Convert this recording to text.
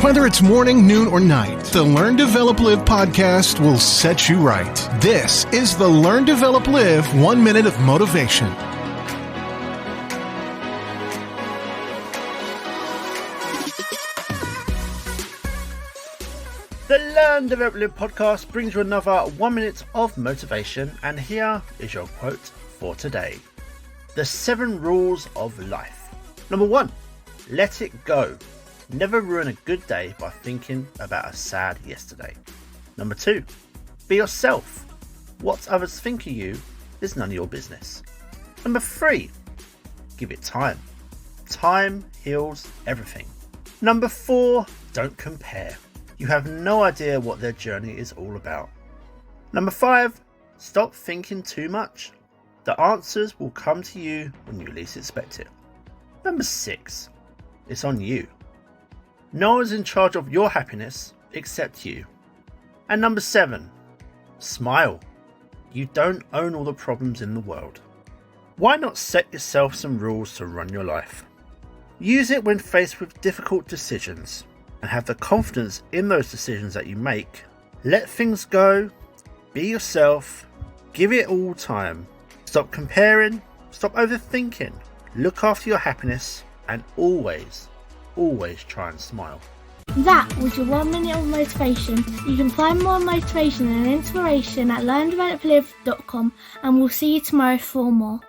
Whether it's morning, noon, or night, the Learn, Develop, Live podcast will set you right. This is the Learn, Develop, Live 1 Minute of Motivation. The Learn, Develop, Live podcast brings you another 1 minute of motivation, and here is your quote for today. The 7 rules of life. Number 1, let it go. Never ruin a good day by thinking about a sad yesterday. Number 2, be yourself. What others think of you is none of your business. Number 3, give it time. Time heals everything. Number 4, don't compare. You have no idea what their journey is all about. Number 5, stop thinking too much. The answers will come to you when you least expect it. Number 6, it's on you. No one's in charge of your happiness except you. And number 7, smile. You don't own all the problems in the world. Why not set yourself some rules to run your life? Use it when faced with difficult decisions and have the confidence in those decisions that you make. Let things go, be yourself, give it all time. Stop comparing, stop overthinking, look after your happiness, and always try and smile. That was your 1 minute of motivation. You can find more motivation and inspiration at learndeveloplive.com, and we'll see you tomorrow for more.